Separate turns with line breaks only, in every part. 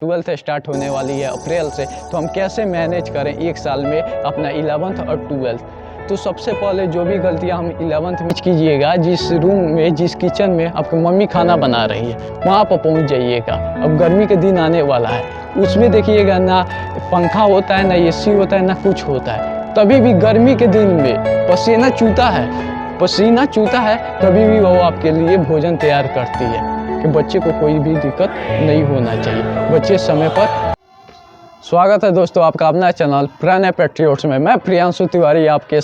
Twelfth start होने वाली है अप्रैल से, तो हम कैसे मैनेज करें एक साल में अपना 11th और 12th। तो सबसे पहले जो भी गलतियां हम 11th में कीजिएगा, जिस रूम में जिस किचन में आपकी मम्मी खाना बना रही है वहाँ पर पहुँच जाइएगा। अब गर्मी के दिन आने वाला है, उसमें देखिएगा ना पंखा होता है, ना एसी होता है, ना कुछ होता है। तभी भी गर्मी के दिन में पसीना चूता है, तभी भी वो आपके लिए भोजन तैयार करती है कि बच्चे को कोई भी दिक्कत नहीं होना चाहिए, बच्चे समय पर। स्वागत है दोस्तों आपका अपना चैनल प्रणय पैट्रियोट्स में। मैं प्रियांशु तिवारी आपके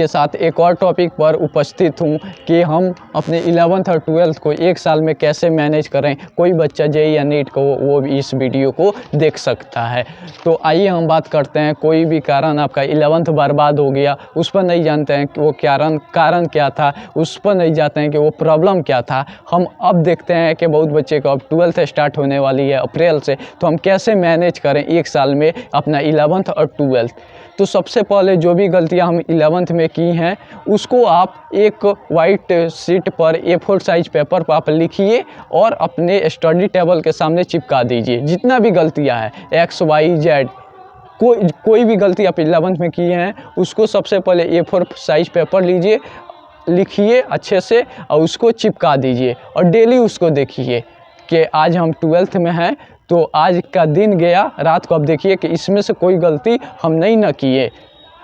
साथ एक और टॉपिक पर उपस्थित हूं कि हम अपने 11th और 12th को एक साल में कैसे मैनेज करें। कोई बच्चा जेईई या नीट को वो भी इस वीडियो को देख सकता है। तो आइए हम बात करते हैं। कोई भी कारण आपका 11th बर्बाद हो गया, उस पर नहीं जानते हैं कि वो कारण क्या था, उस पर नहीं जाते हैं कि वो प्रॉब्लम क्या था। हम अब देखते हैं कि बहुत बच्चे को अब 12th स्टार्ट होने वाली है अप्रैल से, तो हम कैसे मैनेज करें एक साल में अपना 11th और 12th। तो सबसे पहले जो भी गलतियां हम 11th में की हैं उसको आप एक वाइट शीट पर A4 साइज पेपर पर आप लिखिए और अपने स्टडी टेबल के सामने चिपका दीजिए। जितना भी गलतियां हैं XYZ, कोई भी गलती आप 11th में की हैं उसको सबसे पहले A4 साइज पेपर लीजिए, लिखिए अच्छे से और उसको चिपका दीजिए और डेली उसको देखिए कि आज हम 12th में हैं, तो आज का दिन गया, रात को आप देखिए कि इसमें से कोई गलती हम नहीं किए।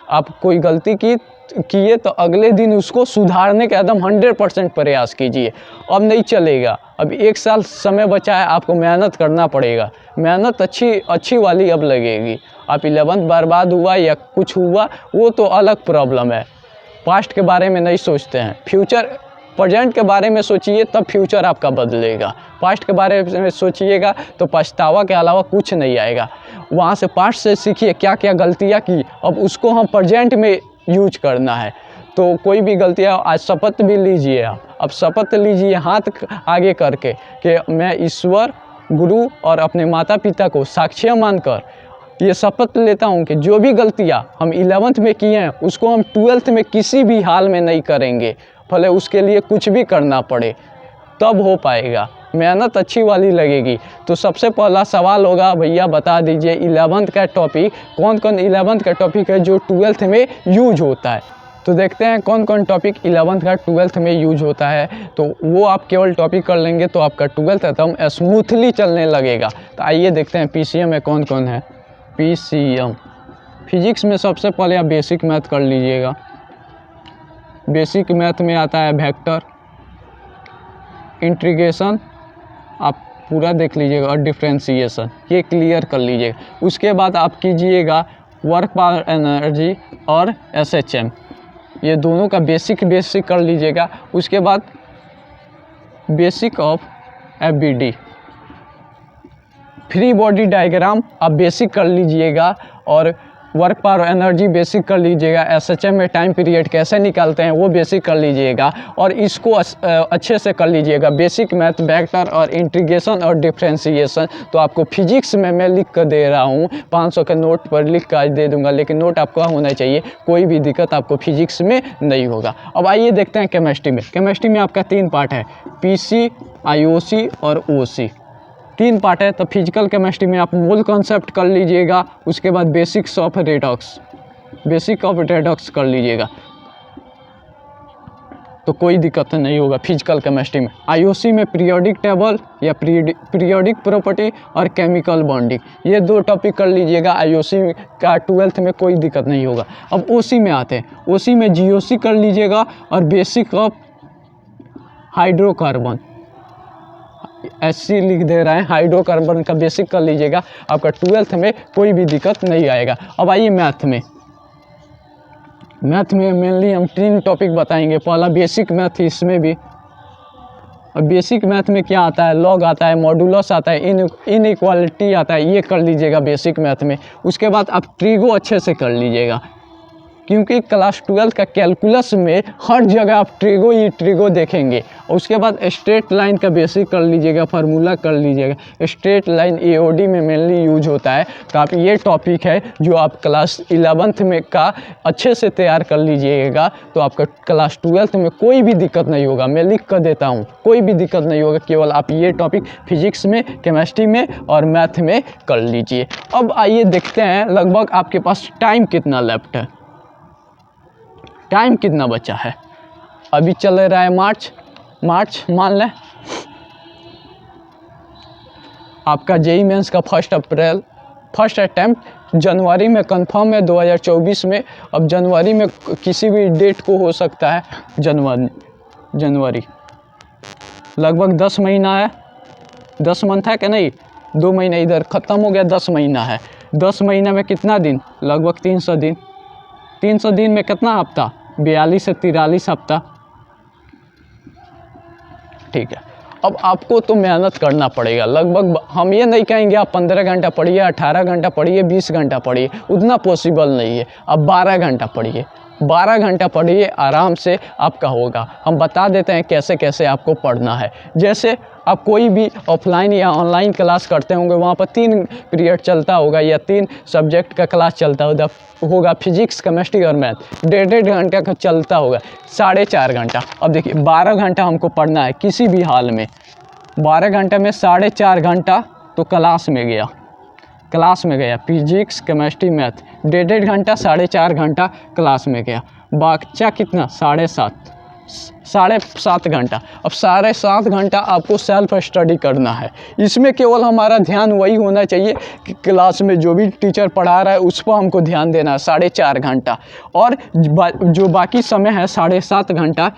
आप कोई गलती किए तो अगले दिन उसको सुधारने का एकदम 100% प्रयास कीजिए। अब नहीं चलेगा, अब एक साल समय बचा है, आपको मेहनत करना पड़ेगा। मेहनत अच्छी वाली अब लगेगी। आप 11th बर्बाद हुआ या कुछ हुआ वो तो अलग प्रॉब्लम है। पास्ट के बारे में नहीं सोचते हैं, प्रेजेंट के बारे में सोचिए, तब फ्यूचर आपका बदलेगा। पास्ट के बारे में सोचिएगा तो पछतावा के अलावा कुछ नहीं आएगा। वहाँ से पास्ट से सीखिए क्या क्या गलतियाँ की, अब उसको हम प्रेजेंट में यूज करना है। तो कोई भी गलतियाँ, आज शपथ भी लीजिए आप, अब शपथ लीजिए हाथ आगे करके कि मैं ईश्वर, गुरु और अपने माता पिता को साक्षी मानकर ये शपथ लेता हूँ कि जो भी गलतियाँ हम 11th में किए हैं उसको हम 12th में किसी भी हाल में नहीं करेंगे, भले उसके लिए कुछ भी करना पड़े, तब हो पाएगा, मेहनत अच्छी वाली लगेगी। तो सबसे पहला सवाल होगा, भैया बता दीजिए 11th का टॉपिक कौन 11th का टॉपिक है जो 12th में यूज होता है। तो देखते हैं कौन कौन टॉपिक 11th का 12th में यूज होता है। तो वो आप केवल टॉपिक कर लेंगे तो आपका 12th एकदम स्मूथली चलने लगेगा। तो आइए देखते हैं PCM में कौन कौन है। PCM फिजिक्स में सबसे पहले आप बेसिक मैथ कर लीजिएगा। बेसिक मैथ में आता है वेक्टर, इंटीग्रेशन आप पूरा देख लीजिएगा और डिफरेंशिएशन, ये क्लियर कर लीजिएगा। उसके बाद आप कीजिएगा वर्क पावर एनर्जी और SHM, ये दोनों का बेसिक कर लीजिएगा। उसके बाद basic of FBD, free body diagram आप बेसिक कर लीजिएगा और वर्क पावर एनर्जी बेसिक कर लीजिएगा। SHM में टाइम पीरियड कैसे निकालते हैं वो बेसिक कर लीजिएगा और इसको अच्छे से कर लीजिएगा। बेसिक मैथ, वेक्टर और इंटीग्रेशन और डिफरेंशिएशन। तो आपको फिजिक्स में मैं लिख कर दे रहा हूँ, 500 के नोट पर लिख कर दे दूंगा, लेकिन नोट आपका होना चाहिए, कोई भी दिक्कत आपको फिजिक्स में नहीं होगा। अब आइए देखते हैं केमिस्ट्री में। केमिस्ट्री में आपका 3 पार्ट है, PC, IOC और OC, 3 पार्ट है। तो फिजिकल केमिस्ट्री में आप मोल कॉन्सेप्ट कर लीजिएगा। उसके बाद बेसिक ऑफ रेडॉक्स कर लीजिएगा, तो कोई दिक्कत नहीं होगा फिजिकल केमिस्ट्री में। IOC में पीरियोडिक टेबल या पीरियोडिक प्रॉपर्टी और केमिकल बॉन्डिंग, ये 2 टॉपिक कर लीजिएगा। IOC का 12th में कोई दिक्कत नहीं होगा। अब OC में आते हैं। OC में GOC कर लीजिएगा और बेसिक ऑफ हाइड्रोकार्बन, SC लिख दे रहे हैं, हाइड्रोकार्बन का बेसिक कर लीजिएगा। आपका 12th में कोई भी दिक्कत नहीं आएगा। अब आइए मैथ में मेनली हम 3 टॉपिक बताएंगे। पहला बेसिक मैथ, इसमें भी अब बेसिक मैथ में क्या आता है, लॉग आता है, मॉडुलस आता है, इनइक्वालिटी आता है, ये कर लीजिएगा बेसिक मैथ में। उसके बाद आप ट्रिगो अच्छे से कर लीजिएगा क्योंकि क्लास 12 का कैलकुलस में हर जगह आप ट्रिगो ही ट्रिगो देखेंगे। उसके बाद स्ट्रेट लाइन का बेसिक कर लीजिएगा, फार्मूला कर लीजिएगा। स्ट्रेट लाइन एओडी में मेनली यूज होता है। तो आप ये टॉपिक है जो आप क्लास 11th में का अच्छे से तैयार कर लीजिएगा, तो आपका क्लास 12th में कोई भी दिक्कत नहीं होगा। मैं लिख कर देता हूँ, कोई भी दिक्कत नहीं होगा। केवल आप ये टॉपिक फिजिक्स में, केमिस्ट्री में और मैथ में कर लीजिए। अब आइए देखते हैं लगभग आपके पास टाइम कितना लेफ्ट है, टाइम कितना बचा है। अभी चल रहा है मार्च मान लें आपका जेईई मेंस का फर्स्ट अटैम्प्ट जनवरी में कंफर्म है 2024 में। अब जनवरी में किसी भी डेट को हो सकता है। जनवरी लगभग 10 महीना है, 10 मंथ है कि नहीं, 2 महीने इधर ख़त्म हो गया, 10 महीना है। 10 महीना में कितना दिन, लगभग 300 दिन। 300 दिन में कितना हफ्ता, 42 से 43 हफ्ता। ठीक है, अब आपको तो मेहनत करना पड़ेगा। लगभग हम ये नहीं कहेंगे आप 15 घंटा पढ़िए, 18 घंटा पढ़िए, 20 घंटा पढ़िए, उतना पॉसिबल नहीं है। अब 12 घंटा पढ़िए, 12 घंटा पढ़िए, आराम से आपका होगा। हम बता देते हैं कैसे कैसे आपको पढ़ना है। जैसे आप कोई भी ऑफलाइन या ऑनलाइन क्लास करते होंगे, वहाँ पर 3 पीरियड चलता होगा या 3 सब्जेक्ट का क्लास चलता होगा, फिजिक्स, केमिस्ट्री और मैथ। 1.5 घंटा का चलता होगा, 4.5 घंटा। अब देखिए 12 घंटा हमको पढ़ना है किसी भी हाल में। 12 घंटे में 4.5 घंटा तो क्लास में गया, फिजिक्स, केमिस्ट्री, मैथ। 1.5 घंटा, 4.5 घंटा क्लास में गया। बच्चा कितना, 7.5 घंटा। अब 7.5 घंटा आपको सेल्फ स्टडी करना है। इसमें केवल हमारा ध्यान वही होना चाहिए कि क्लास में जो भी टीचर पढ़ा रहा है उस पर हमको ध्यान देना है, 4.5 घंटा। और जो बाकी समय है 7.5 घंटा,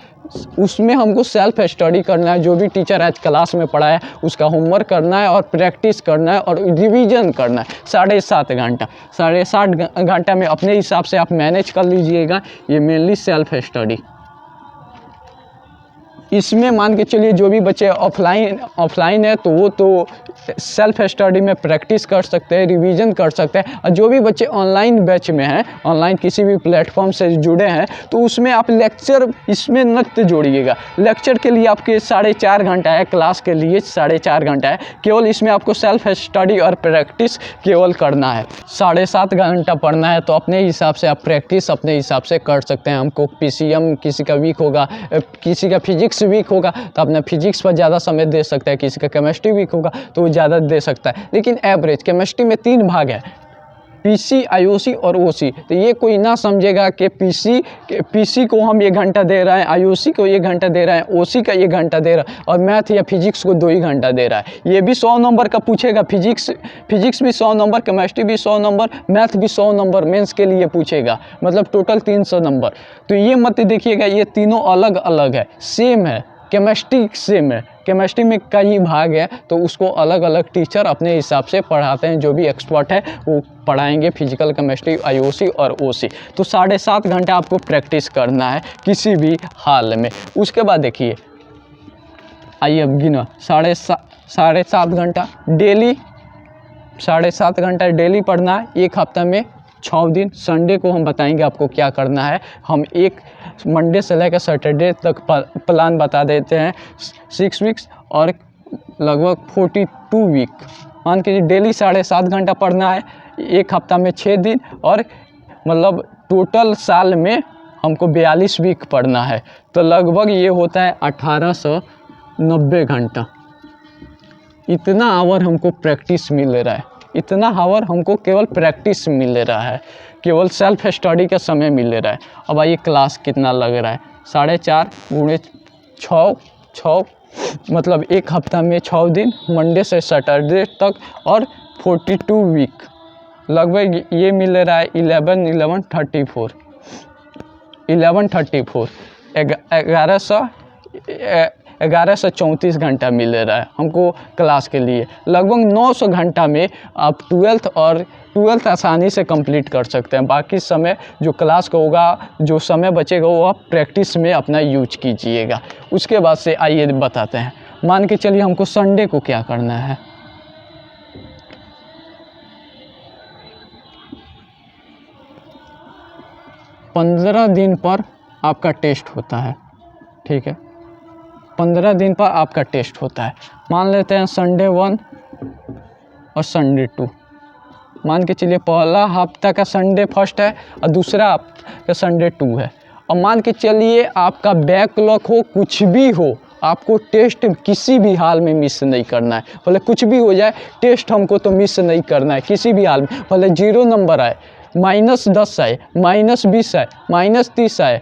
उसमें हमको सेल्फ स्टडी करना है। जो भी टीचर आज क्लास में पढ़ाया उसका होमवर्क करना है और प्रैक्टिस करना है और रिवीजन करना है। 7.5 घंटा, 7.5 घंटा में अपने हिसाब से आप मैनेज कर लीजिएगा। ये मेनली सेल्फ स्टडी। इसमें मान के चलिए जो भी बच्चे ऑफलाइन है तो वो तो सेल्फ स्टडी में प्रैक्टिस कर सकते हैं, रिवीजन कर सकते हैं। और जो भी बच्चे ऑनलाइन बैच में हैं, ऑनलाइन किसी भी प्लेटफॉर्म से जुड़े हैं, तो उसमें आप लेक्चर इसमें नक्त जोड़िएगा। लेक्चर के लिए आपके 4.5 घंटा है, क्लास के लिए 4.5 घंटा है। केवल इसमें आपको सेल्फ स्टडी और प्रैक्टिस केवल करना है। 7.5 घंटा पढ़ना है तो अपने हिसाब से आप प्रैक्टिस अपने हिसाब से कर सकते हैं। हमको PCM किसी का वीक होगा, किसी का फिजिक्स वीक होगा तो अपना फिजिक्स पर ज़्यादा समय दे सकता है, किसी का केमिस्ट्री वीक होगा तो वो ज़्यादा दे सकता है। लेकिन एवरेज केमिस्ट्री में 3 भाग है, PC, IOC और OC। तो ये कोई ना समझेगा कि PC को हम 1 घंटा दे रहे हैं, IOC को 1 घंटा दे रहे हैं, OC का 1 घंटा दे रहा है और मैथ या फिजिक्स को 2 ही घंटा दे रहा है। ये भी 100 नंबर का पूछेगा। फिजिक्स भी 100 नंबर, केमिस्ट्री भी 100 नंबर, मैथ भी 100 नंबर मेंस के लिए पूछेगा, मतलब टोटल 300 नंबर। तो ये मत देखिएगा ये तीनों अलग अलग है, सेम है। केमिस्ट्री सेम है, केमिस्ट्री में कई भाग है तो उसको अलग अलग टीचर अपने हिसाब से पढ़ाते हैं। जो भी एक्सपर्ट है वो पढ़ाएंगे फिजिकल, केमिस्ट्री, IOC और OC। तो 7.5 घंटा आपको प्रैक्टिस करना है किसी भी हाल में। उसके बाद देखिए, आइए अब गिना, 7.5 घंटा डेली, 7.5 घंटा डेली पढ़ना है। एक हफ्ता में 6 दिन। संडे को हम बताएंगे आपको क्या करना है। हम एक मंडे से लेकर सैटरडे तक प्लान बता देते हैं, 6 वीक्स और लगभग 42 वीक। मान के डेली 7.5 घंटा पढ़ना है, एक हफ्ता में 6 दिन और मतलब टोटल साल में हमको 42 वीक पढ़ना है। तो लगभग ये होता है 1890 घंटा। इतना आवर हमको प्रैक्टिस मिल रहा है, इतना आवर हमको केवल प्रैक्टिस मिल रहा है, केवल सेल्फ स्टडी का समय मिल रहा है। अब आइए क्लास कितना लग रहा है, 4.5 × 6 मतलब एक हफ्ता में 6 दिन, मंडे से सैटरडे तक और 42 वीक। लगभग ये मिल रहा है 1134 1134 घंटा मिल रहा है हमको क्लास के लिए। लगभग 900 घंटा में आप 12th आसानी से कंप्लीट कर सकते हैं। बाकी समय जो क्लास का होगा, जो समय बचेगा वो आप प्रैक्टिस में अपना यूज कीजिएगा। उसके बाद से आइए बताते हैं, मान के चलिए हमको संडे को क्या करना है। 15 दिन पर आपका टेस्ट होता है, ठीक है, 15 दिन पर आपका टेस्ट होता है। मान लेते हैं संडे 1 और संडे 2, मान के चलिए पहला हफ्ता का संडे फर्स्ट है और दूसरा आपका संडे 2 है। और मान के चलिए आपका बैकलॉग हो, कुछ भी हो, आपको टेस्ट किसी भी हाल में मिस नहीं करना है। भले कुछ भी हो जाए, टेस्ट हमको तो मिस नहीं करना है किसी भी हाल में। भले 0 नंबर आए, -10 आए, -20 आए, -30 आए,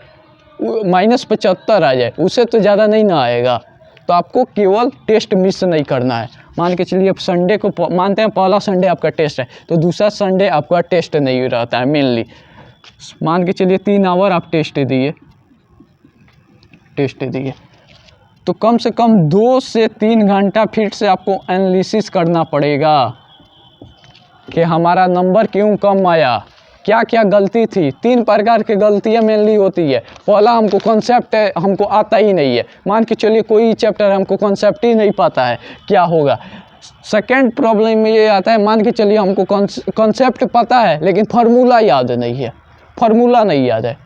-75 आ जाए, उससे तो ज़्यादा नहीं ना आएगा। तो आपको केवल टेस्ट मिस नहीं करना है। मान के चलिए अब संडे को मानते हैं पहला संडे आपका टेस्ट है, तो दूसरा संडे आपका टेस्ट नहीं रहता है मेनली। मान के चलिए 3 आवर आप टेस्ट दिए, तो कम से कम 2 से 3 घंटा फिर से आपको एनालिसिस करना पड़ेगा कि हमारा नंबर क्यों कम आया, क्या क्या गलती थी। 3 प्रकार की गलतियां मेनली होती है। पहला, हमको कॉन्सेप्ट हमको आता ही नहीं है, मान के चलिए कोई चैप्टर हमको कॉन्सेप्ट ही नहीं पता है क्या होगा। सेकेंड प्रॉब्लम में ये आता है, मान के चलिए हमको कॉन्सेप्ट पता है लेकिन फार्मूला याद नहीं है, फार्मूला नहीं याद है।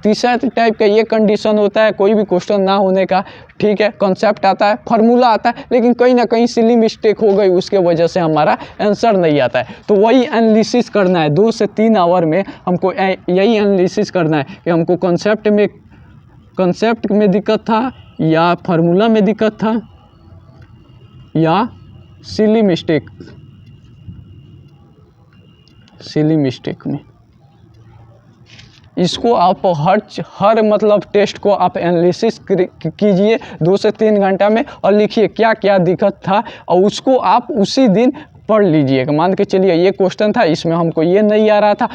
तीसरा टाइप का ये कंडीशन होता है कोई भी क्वेश्चन ना होने का, ठीक है, कॉन्सेप्ट आता है, फार्मूला आता है, लेकिन कहीं ना कहीं सिली मिस्टेक हो गई, उसके वजह से हमारा आंसर नहीं आता है। तो वही एनालिसिस करना है 2 से 3 आवर में, हमको यही एनालिसिस करना है कि हमको कॉन्सेप्ट में दिक्कत था या फार्मूला में दिक्कत था या सिली मिस्टेक में। इसको आप हर मतलब टेस्ट को आप एनालिसिस कीजिए 2 से 3 घंटा में और लिखिए क्या क्या दिक्कत था, और उसको आप उसी दिन पढ़ लीजिएगा। मान के चलिए ये क्वेश्चन था, इसमें हमको ये नहीं आ रहा था,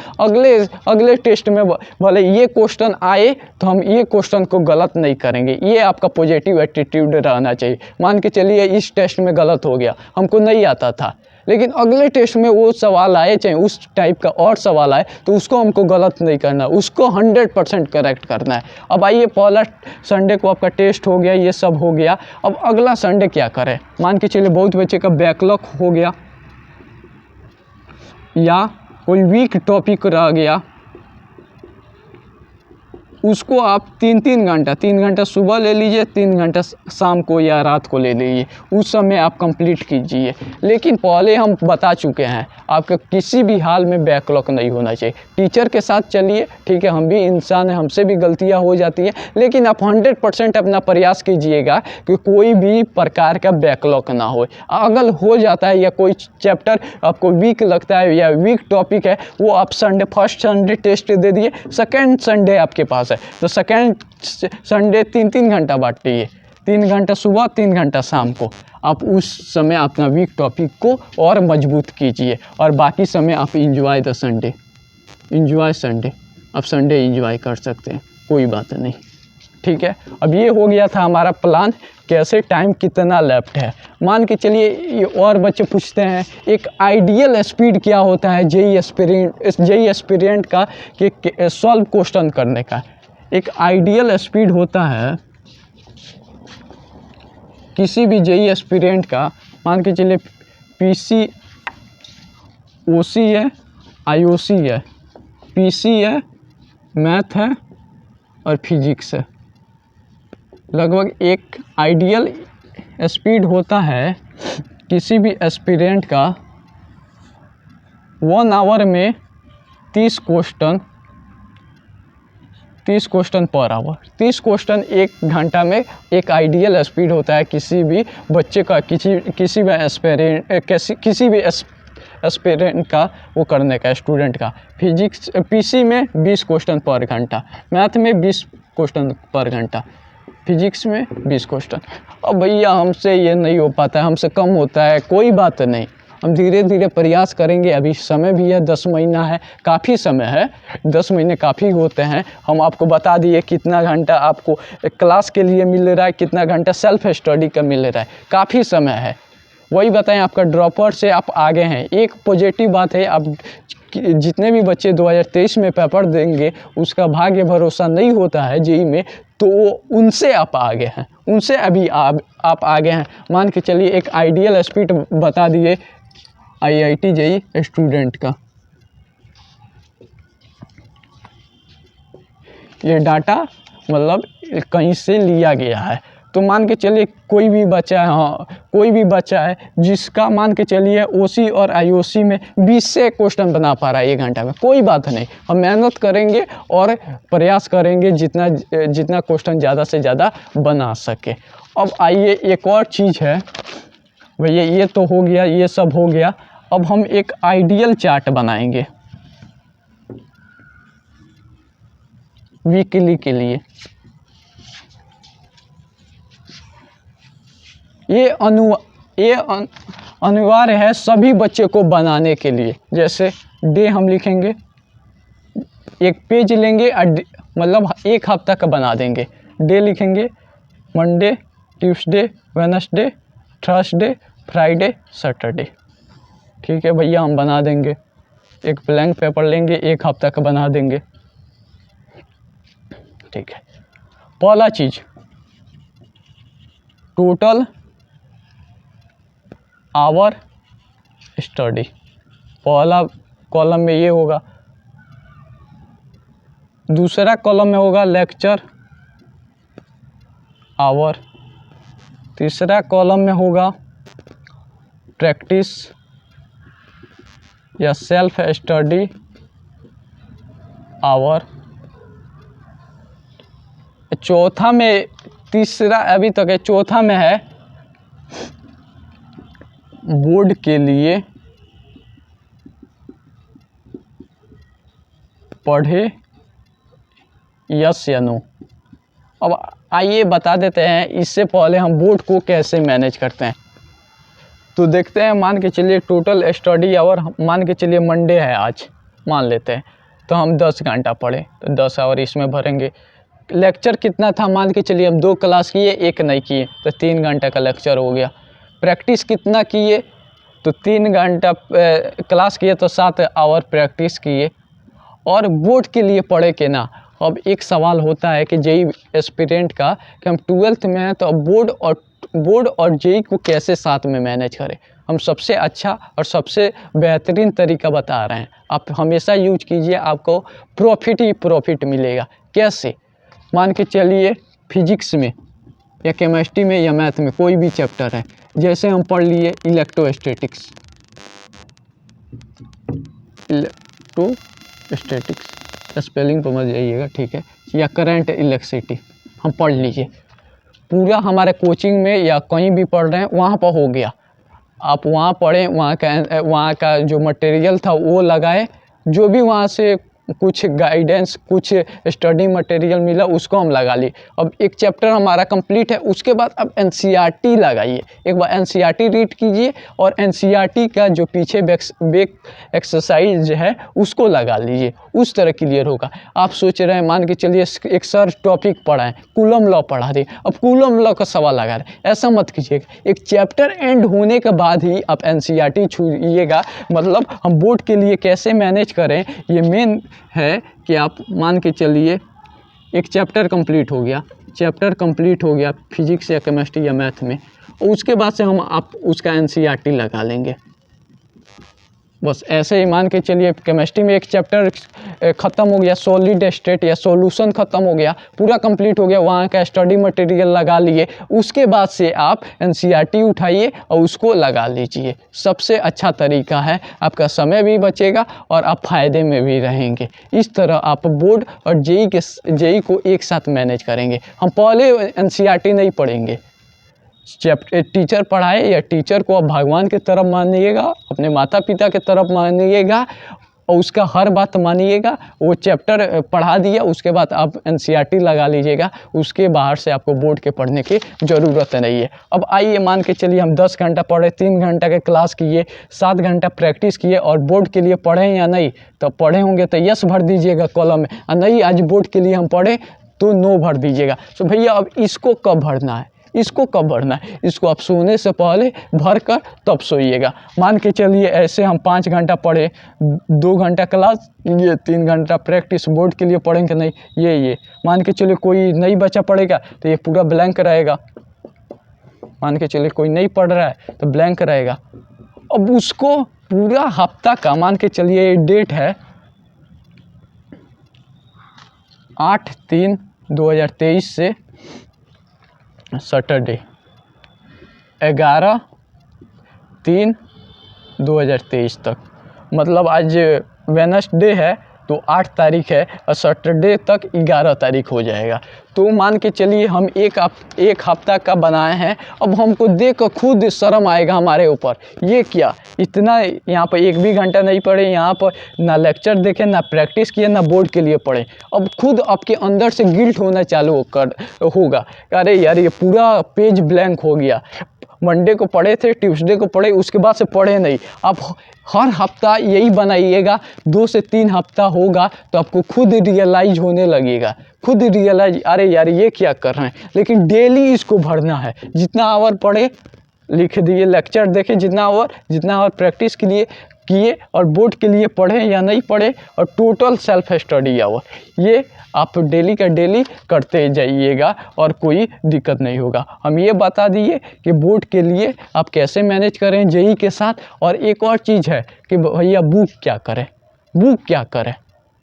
अगले टेस्ट में भले ये क्वेश्चन आए तो हम ये क्वेश्चन को गलत नहीं करेंगे। ये आपका पॉजिटिव एटीट्यूड रहना चाहिए। मान के चलिए इस टेस्ट में गलत हो गया, हमको नहीं आता था, लेकिन अगले टेस्ट में वो सवाल आए, चाहे उस टाइप का और सवाल आए, तो उसको हमको गलत नहीं करना, उसको 100% करेक्ट करना है। अब आइए, पहला संडे को आपका टेस्ट हो गया, ये सब हो गया, अब अगला संडे क्या करें। मान के चलिए बहुत बच्चे का बैकलॉग हो गया या कोई वीक टॉपिक रह गया, उसको आप 3 घंटा सुबह ले लीजिए, 3 घंटा शाम को या रात को ले लीजिए, उस समय आप कंप्लीट कीजिए। लेकिन पहले हम बता चुके हैं, आपका किसी भी हाल में बैकलॉग नहीं होना चाहिए। टीचर के साथ चलिए, ठीक है, हम भी इंसान हैं, हमसे भी गलतियां हो जाती हैं, लेकिन आप 100% अपना प्रयास कीजिएगा कि कोई भी प्रकार का बैकलॉग ना हो। अगर हो जाता है या कोई चैप्टर आपको वीक लगता है या वीक टॉपिक है, वो आप फर्स्ट संडे टेस्ट दे दिए, सेकेंड संडे आपके पास है, तो सेकेंड संडे 3 घंटा बांटिए, 3 घंटा सुबह, 3 घंटा शाम को। आप उस समय अपना वीक टॉपिक को और मजबूत कीजिए, और बाकी समय आप इंजॉय संडे, आप संडे इंजॉय कर सकते हैं, कोई बात नहीं, ठीक है। अब ये हो गया था हमारा प्लान, कैसे टाइम कितना लेफ्ट है। मान के चलिए और बच्चे पूछते हैं एक आइडियल स्पीड क्या होता है जेई एस्पिरेंट का कि सॉल्व क्वेश्चन करने का। एक आइडियल स्पीड होता है किसी भी जेई एस्पिरेंट का, मान के चलिए पीसी ओसी है, आईओसी है, पीसी है, मैथ है और फिजिक्स है। लगभग एक आइडियल स्पीड होता है किसी भी एस्पिरेंट का 1 आवर में 30 क्वेश्चन पर आवर। 30 क्वेश्चन 1 घंटा में एक आइडियल स्पीड होता है किसी भी बच्चे का, किसी भी एस्पिरेंट का वो करने का, स्टूडेंट का। फिजिक्स पीसी में 20 क्वेश्चन पर घंटा, मैथ में 20 क्वेश्चन पर घंटा, फिजिक्स में 20 क्वेश्चन। अब भैया हमसे ये नहीं हो पाता है, हमसे कम होता है, कोई बात नहीं, हम धीरे धीरे प्रयास करेंगे। अभी समय भी है, 10 महीना है, काफ़ी समय है, 10 महीने काफ़ी होते हैं। हम आपको बता दिए कितना घंटा आपको क्लास के लिए मिल रहा है, कितना घंटा सेल्फ स्टडी का मिल रहा है, काफ़ी समय है। वही बताएं, आपका ड्रॉपर से आप आगे हैं। एक पॉजिटिव बात है, आप जितने भी बच्चे 2023 में पेपर देंगे उसका भाग्य भरोसा नहीं होता है जेई में, तो उनसे आप आगे हैं, उनसे अभी आप आगे हैं। मान के चलिए एक आइडियल स्पीड बता दिए आईआईटी जेई स्टूडेंट का। ये डाटा मतलब कहीं से लिया गया है। तो मान के चलिए कोई भी बच्चा है, हाँ कोई भी बच्चा है जिसका मान के चलिए ओसी और आईओसी में 20 से क्वेश्चन बना पा रहा है 1 घंटा में, कोई बात नहीं, हम मेहनत करेंगे और प्रयास करेंगे जितना क्वेश्चन ज़्यादा से ज़्यादा बना सके। अब आइए एक और चीज़ है भैया, ये तो हो गया, ये सब हो गया। अब हम एक आइडियल चार्ट बनाएंगे वीकली के लिए। ये अनिवार्य है सभी बच्चे को बनाने के लिए। जैसे डे हम लिखेंगे, एक पेज लेंगे मतलब 1 हफ्ता का बना देंगे। डे लिखेंगे Monday, Tuesday, Wednesday, Thursday, Friday, Saturday. ठीक है भैया, हम बना देंगे। एक ब्लैंक पेपर लेंगे, 1 हफ्ता का बना देंगे। ठीक है, पहला चीज़ टोटल आवर स्टडी, पहला कॉलम में ये होगा। दूसरा कॉलम में होगा लेक्चर आवर। तीसरा कॉलम में होगा प्रैक्टिस या सेल्फ स्टडी आवर। चौथा में, तीसरा अभी तक है, चौथा में है बोर्ड के लिए पढ़े यस या नो। अब आइए बता देते हैं इससे पहले हम बोर्ड को कैसे मैनेज करते हैं। तो देखते हैं, मान के चलिए टोटल स्टडी आवर, मान के चलिए मंडे है आज, मान लेते हैं, तो हम 10 घंटा पढ़े तो 10 आवर इसमें भरेंगे। लेक्चर कितना था, मान के चलिए हम 2 क्लास किए, 1 नहीं किए, तो 3 घंटा का लेक्चर हो गया। प्रैक्टिस कितना किए, तो 3 घंटा क्लास किए तो 7 आवर प्रैक्टिस किए। और बोर्ड के लिए पढ़े कि ना। अब एक सवाल होता है कि जेई एस्पिरेंट का कि हम 12th में हैं, तो अब बोर्ड और जेई को कैसे साथ में मैनेज करें। हम सबसे अच्छा और सबसे बेहतरीन तरीका बता रहे हैं, आप हमेशा यूज कीजिए, आपको प्रॉफिट ही प्रॉफिट मिलेगा। कैसे, मान के चलिए फिजिक्स में या केमिस्ट्री में या मैथ में कोई भी चैप्टर है, जैसे हम पढ़ लिए इलेक्ट्रोस्टैटिक्स, स्पेलिंग तो मत जाइएगा, ठीक है, या करंट इलेक्ट्रिसिटी हम पढ़ लीजिए। पूरा हमारे कोचिंग में या कहीं भी पढ़ रहे हैं वहाँ पर हो गया, आप वहाँ पढ़ें, वहाँ का जो मटेरियल था वो लगाए, जो भी वहाँ से कुछ गाइडेंस, कुछ स्टडी मटेरियल मिला उसको हम लगा लिए। अब एक चैप्टर हमारा कंप्लीट है, उसके बाद अब एनसीईआरटी लगाइए, एक बार एनसीईआरटी रीड कीजिए और एनसीईआरटी का जो पीछे बैक एक्सरसाइज है उसको लगा लीजिए, उस तरह क्लियर होगा। आप सोच रहे हैं, मान के चलिए एक सर टॉपिक पढ़ाएं, कूलम लॉ पढ़ा दें, अब कूलम लॉ का सवाल लगा रहे, ऐसा मत कीजिएगा। एक चैप्टर एंड होने के बाद ही आप एनसीईआरटी छूइएगा। मतलब हम बोर्ड के लिए कैसे मैनेज करें, ये मेन है कि आप मान के चलिए एक चैप्टर कंप्लीट हो गया फिजिक्स या केमिस्ट्री या मैथ में, उसके बाद से हम आप उसका एनसीईआरटी लगा लेंगे। बस ऐसे ही मान के चलिए केमिस्ट्री में एक चैप्टर ख़त्म हो गया, सॉलिड स्टेट या सॉल्यूशन ख़त्म हो गया, पूरा कंप्लीट हो गया, वहाँ का स्टडी मटेरियल लगा लिए, उसके बाद से आप एनसीईआरटी उठाइए और उसको लगा लीजिए। सबसे अच्छा तरीका है, आपका समय भी बचेगा और आप फ़ायदे में भी रहेंगे। इस तरह आप बोर्ड और जेई को एक साथ मैनेज करेंगे। हम पहले एनसीईआरटी नहीं पढ़ेंगे, टीचर पढ़ाए या टीचर को आप भगवान की तरफ मानिएगा, अपने माता पिता की तरफ मानिएगा और उसका हर बात मानिएगा। वो चैप्टर पढ़ा दिया, उसके बाद आप एनसीईआरटी लगा लीजिएगा, उसके बाहर से आपको बोर्ड के पढ़ने की ज़रूरत नहीं है। अब आइए मान के चलिए हम 10 घंटा पढ़े, 3 घंटा के क्लास किए, 7 घंटा प्रैक्टिस किए और बोर्ड के लिए पढ़ें या नहीं, तो पढ़े होंगे तो यस भर दीजिएगा कॉलम में, और नहीं आज बोर्ड के लिए हम पढ़े तो नो भर दीजिएगा। तो भैया अब इसको कब भरना है, इसको आप सोने से पहले भर कर तब सोइएगा। मान के चलिए ऐसे हम 5 घंटा पढ़े, 2 घंटा क्लास, ये 3 घंटा प्रैक्टिस, बोर्ड के लिए पढ़ेंगे नहीं, ये मान के चलिए कोई नहीं बच्चा पढ़ेगा तो ये पूरा ब्लैंक रहेगा। मान के चलिए कोई नहीं पढ़ रहा है तो ब्लैंक रहेगा। अब उसको पूरा हफ्ता का, मान के चलिए डेट है 8/3/2023 से सैटरडे 11/3/2023 तक, मतलब आज वेडनेसडे है तो 8 तारीख है और सैटरडे तक 11 तारीख हो जाएगा। तो मान के चलिए हम एक हफ्ता का बनाए हैं। अब हमको देख कर खुद शर्म आएगा हमारे ऊपर, ये क्या इतना यहाँ पर 1 भी घंटा नहीं पढ़े, यहाँ पर ना लेक्चर देखे, ना प्रैक्टिस किए, ना बोर्ड के लिए पढ़े। अब खुद आपके अंदर से गिल्ट होना चालू होगा, अरे यार ये पूरा पेज ब्लैंक हो गया। मंडे को पढ़े थे, ट्यूसडे को पढ़े, उसके बाद से पढ़े नहीं। आप हर हफ्ता यही बनाइएगा, 2 से 3 हफ्ता होगा तो आपको खुद रियलाइज होने लगेगा, खुद रियलाइज अरे यार ये क्या कर रहे हैं। लेकिन डेली इसको भरना है, जितना आवर पढ़े लिख दिए, लेक्चर देखे जितना आवर प्रैक्टिस के लिए किए और बोर्ड के लिए पढ़े या नहीं पढ़े, और टोटल सेल्फ स्टडी आवर, ये आप डेली का डेली करते जाइएगा और कोई दिक्कत नहीं होगा। हम ये बता दिए कि बोर्ड के लिए आप कैसे मैनेज करें जेई के साथ। और एक और चीज़ है कि भैया बुक क्या करें,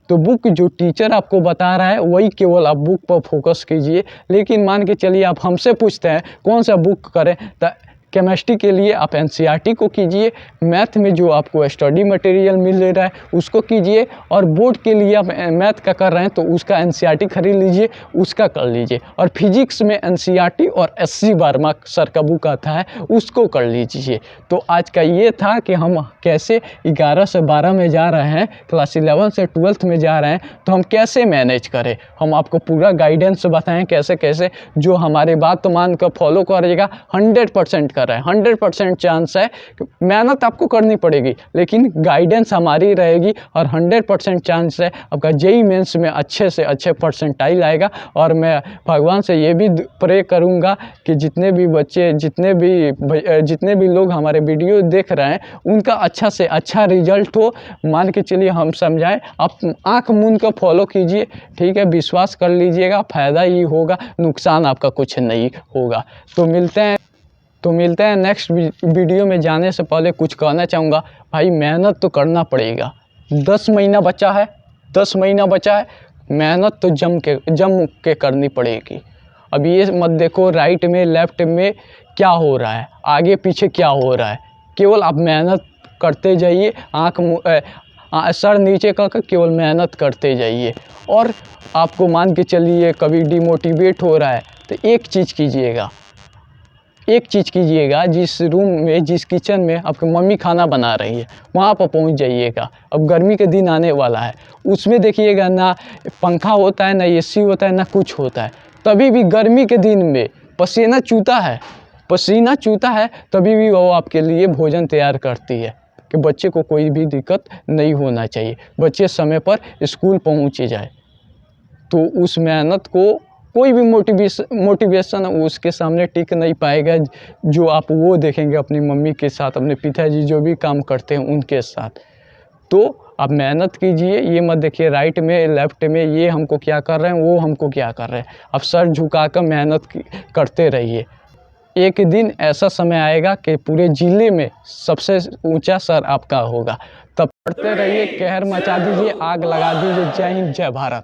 तो बुक जो टीचर आपको बता रहा है वही केवल आप बुक पर फोकस कीजिए। लेकिन मान के चलिए आप हमसे पूछते हैं कौन सा बुक करें, तो केमिस्ट्री के लिए आप एनसीईआरटी को कीजिए, मैथ में जो आपको स्टडी मटेरियल मिल रहा है उसको कीजिए, और बोर्ड के लिए आप मैथ का कर रहे हैं तो उसका एनसीईआरटी खरीद लीजिए, उसका कर लीजिए। और फिजिक्स में एनसीईआरटी और एससी वर्मा सर का बुक आता है उसको कर लीजिए। तो आज का ये था कि हम कैसे 11 से 12 में जा रहे हैं, क्लास 11 से 12th में जा रहे हैं, तो हम कैसे मैनेज करें। हम आपको पूरा गाइडेंस बताएं कैसे कैसे, जो हमारे बात मान कर फॉलो करिएगा 100% कर रहे हैं। 100% चांस है, मेहनत आपको करनी पड़ेगी लेकिन गाइडेंस हमारी रहेगी, और 100% चांस है आपका जेईई मेंस में अच्छे से अच्छे परसेंटाइल आएगा। और मैं भगवान से ये भी प्रे करूँगा कि जितने भी बच्चे, जितने भी लोग हमारे वीडियो देख रहे हैं उनका अच्छा से अच्छा रिजल्ट हो। मान के चलिए हम समझाएं, आप आँख मूंद कर फॉलो कीजिए, ठीक है, विश्वास कर लीजिएगा, फ़ायदा ही होगा, नुकसान आपका कुछ नहीं होगा। तो मिलते हैं नेक्स्ट वीडियो में। जाने से पहले कुछ कहना चाहूँगा, भाई मेहनत तो करना पड़ेगा। 10 महीना बचा है, मेहनत तो जम के करनी पड़ेगी। अब ये मत देखो राइट में लेफ्ट में क्या हो रहा है, आगे पीछे क्या हो रहा है, केवल आप मेहनत करते जाइए, सर नीचे कर केवल मेहनत करते जाइए। और आपको मान के चलिए कभी डिमोटिवेट हो रहा है तो एक चीज़ कीजिएगा, जिस रूम में, जिस किचन में आपकी मम्मी खाना बना रही है वहाँ पर पहुँच जाइएगा। अब गर्मी के दिन आने वाला है, उसमें देखिएगा ना पंखा होता है, ना एसी होता है, ना कुछ होता है, तभी भी गर्मी के दिन में पसीना चूता है, तभी भी वो आपके लिए भोजन तैयार करती है कि बच्चे को कोई भी दिक्कत नहीं होना चाहिए, बच्चे समय पर स्कूल पहुँचे जाए। तो उस मेहनत को कोई भी मोटिवेशन उसके सामने टिक नहीं पाएगा, जो आप वो देखेंगे अपनी मम्मी के साथ, अपने पिताजी जो भी काम करते हैं उनके साथ। तो आप मेहनत कीजिए, ये मत देखिए राइट में लेफ्ट में ये हमको क्या कर रहे हैं, वो हमको क्या कर रहे हैं। आप सर झुकाकर मेहनत करते रहिए। एक दिन ऐसा समय आएगा कि पूरे ज़िले में सबसे ऊंचा सर आपका होगा। तब पढ़ते रहिए, कहर मचा दीजिए, आग लगा दीजिए। जय हिंद, जय भारत।